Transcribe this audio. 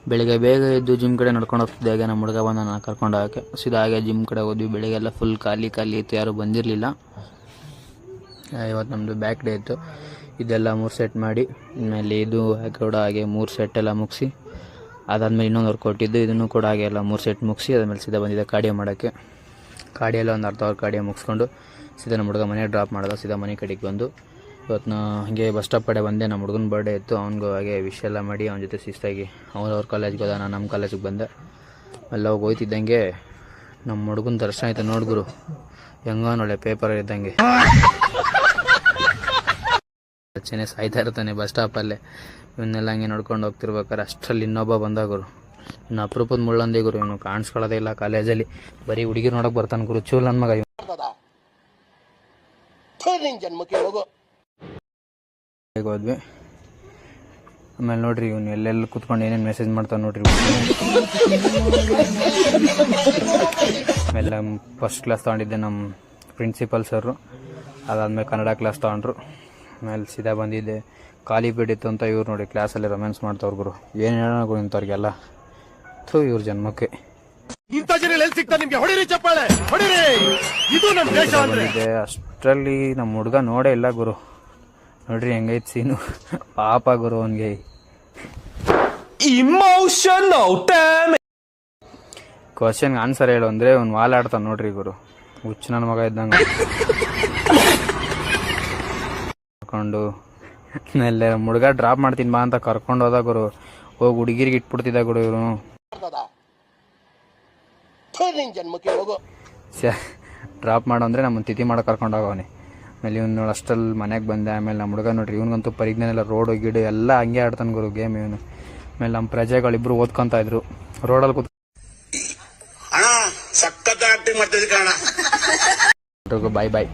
ಬೆಳಿಗ್ಗೆ ಬೇಗ ಎದ್ದು ಜಿಮ್ ಕಡೆ ನಡ್ಕೊಂಡು ಹೋಗ್ತಿದ್ದೆ. ಹಾಗೆ ನಮ್ಮ ಹುಡುಗ ಬಂದ ನಾನು ಕರ್ಕೊಂಡು ಹೋಗೋಕ್ಕೆ ಸೀದಾ ಹಾಗೆ ಜಿಮ್ ಕಡೆ ಹೋದ್ವಿ. ಬೆಳಿಗ್ಗೆಲ್ಲ ಫುಲ್ ಖಾಲಿ ಇತ್ತು, ಯಾರೂ ಬಂದಿರಲಿಲ್ಲ. ಇವತ್ತು ನಮ್ಮದು ಬ್ಯಾಕ್ ಡೇ ಇತ್ತು. ಇದೆಲ್ಲ 3 ಸೆಟ್ ಮಾಡಿ ಆಮೇಲೆ ಇದು ಕೂಡ ಹಾಗೆ 3 ಸೆಟ್ ಎಲ್ಲ ಮುಗಿಸಿ ಅದಾದಮೇಲೆ ಇನ್ನೊಂದು ವರ್ಕೌಟ್ ಇದ್ದು ಇದನ್ನು ಕೂಡ ಹಾಗೆ ಎಲ್ಲ 3 ಸೆಟ್ ಮುಗಿಸಿ ಅದಾದಮೇಲೆ ಸೀದಾ ಬಂದಿದ್ದೆ ಕಾರ್ಡಿಯೋ ಮಾಡೋಕ್ಕೆ. ಕಾರ್ಡಿಯೆಲ್ಲ ಒಂದು ಅರ್ಧ ಅವರ್ ಕಾರ್ಡಿಯೋ ಮುಗಿಸ್ಕೊಂಡು ಸೀದಾ ನಮ್ಮ ಹುಡುಗ ಮನೆಗೆ ಡ್ರಾಪ್ ಮಾಡಿದ. ಸೀದಾ ಮನೆ ಕಡೆಗೆ ಬಂದು ಇವತ್ತು ಹಾಗೆ ಬಸ್ ಸ್ಟಾಪ್ ಕಡೆ ಬಂದೆ. ನಮ್ಮ ಹುಡುಗನ ಬರ್ಡೇ ಇತ್ತು, ಅವ್ನಿಗೂ ಹಾಗೆ ವಿಶ್ ಎಲ್ಲ ಮಾಡಿ ಅವನ ಜೊತೆ ಶಿಸ್ತಾಗಿ ಅವ್ರ ಕಾಲೇಜ್ಗೆ ಹೋದ, ನಾನು ನಮ್ಮ ಕಾಲೇಜಿಗೆ ಬಂದೆ. ಎಲ್ಲ ಹೋಗ್ತಿದ್ದಂಗೆ ನಮ್ಮ ಹುಡುಗನ ದರ್ಶನ ಆಯ್ತು. ನೋಡ್ಗುರು ಹೆಂಗ ನೋಳೆ ಪೇಪರ್ ಇದ್ದಂಗೆ ಚೆನ್ನೆ ಸಾಯ್ತಾ ಇರ್ತಾನೆ ಬಸ್ ಸ್ಟಾಪಲ್ಲೇ. ಇವನ್ನೆಲ್ಲ ಹಂಗೆ ನೋಡ್ಕೊಂಡು ಹೋಗ್ತಿರ್ಬೇಕಾರೆ ಅಷ್ಟರಲ್ಲಿ ಇನ್ನೊಬ್ಬ ಬಂದಾಗುರು. ಇನ್ನು ಅಪರೂಪದ ಮುಳ್ಳಂದಿ ಗುರು, ಇವನು ಕಾಣಿಸ್ಕೊಳ್ಳೋದೇ ಇಲ್ಲ ಕಾಲೇಜಲ್ಲಿ, ಬರೀ ಹುಡುಗಿರು ನೋಡೋಕೆ ಬರ್ತಾನೆ ಗುರು. ಚೂಲ್ ನನ್ನ ಮಗ ಹೋದ್ವಿ. ಆಮೇಲೆ ನೋಡ್ರಿ ಇವ್ನು ಎಲ್ಲೆಲ್ಲಿ ಕುತ್ಕೊಂಡು ಏನೇನು ಮೆಸೇಜ್ ಮಾಡ್ತಾನೆ ನೋಡ್ರಿ. ಆಮೇಲೆ ಫಸ್ಟ್ ಕ್ಲಾಸ್ ತೊಗೊಂಡಿದ್ದೆ ನಮ್ಮ ಪ್ರಿನ್ಸಿಪಲ್ ಸರು, ಅದಾದಮೇಲೆ ಕನ್ನಡ ಕ್ಲಾಸ್ ತೊಗೊಂಡ್ರು. ಆಮೇಲೆ ಸೀದಾ ಬಂದಿದ್ದೆ. ಖಾಲಿ ಬಿಟ್ಟಿತ್ತು ಅಂತ ಇವ್ರು ನೋಡಿ ಕ್ಲಾಸಲ್ಲಿ ರೊಮ್ಯಾನ್ಸ್ ಮಾಡ್ತಾವ್ರು ಗುರು. ಏನು ಹೇಳೋಣ ಇಂಥವ್ರಿಗೆಲ್ಲ ಥೂ ಇವ್ರ ಜನ್ಮಕ್ಕೆ. ಅಷ್ಟರಲ್ಲಿ ನಮ್ಮ ಹುಡುಗ ನೋಡೇ ಇಲ್ಲ ಗುರು. ನೋಡ್ರಿ ಹೆಂಗೈತೆ ಸೀನು, ಪಾಪ ಗುರು ಅವನಿಗೆ. ಕ್ವಶನ್ಗೆ ಆನ್ಸರ್ ಹೇಳು ಅಂದರೆ ಅವ್ನು ವಾಲ್ ಆಡ್ತಾನೆ ನೋಡ್ರಿ ಗುರು, ಹುಚ್ಚು ನನ್ನ ಮಗ ಇದ್ದಂಗೆ. ಕರ್ಕೊಂಡು ಆಮೇಲೆ ಹುಡುಗ ಡ್ರಾಪ್ ಮಾಡ್ತೀನಿ ಬಾ ಅಂತ ಕರ್ಕೊಂಡು ಹೋದ ಗುರು. ಹೋಗಿ ಹುಡುಗಿರಿಗೆ ಇಟ್ಬಿಡ್ತಿದ್ದ ಗುರು ಇವರು. ಡ್ರಾಪ್ ಮಾಡು ಅಂದರೆ ನಮ್ಮ ತಿಥಿ ಮಾಡೋ ಕರ್ಕೊಂಡು ಹೋಗವನೆ. ಆಮೇಲೆ ಇವ್ನು ಅಷ್ಟಲ್ಲಿ ಮನೆಗೆ ಬಂದೆ. ಆಮೇಲೆ ನಮ್ಮ ಹುಡುಗ ನೋಡ್ರಿ ಇವ್ನಿಗಂತೂ ಪರಿಜ್ಞಾನ ಎಲ್ಲ, ರೋಡು ಗಿಡು ಎಲ್ಲ ಹಂಗೆ ಆಡ್ತಾನೆ ಗುರು ಗೇಮ್ ಇವನು. ಆಮೇಲೆ ನಮ್ಮ ಪ್ರಜೆಗಳಿಬ್ರು ಓದ್ಕೊತಾ ಇದ್ರು ರೋಡಲ್ಲಿ ಕೂತ್. ಬಾಯ್ ಬಾಯ್.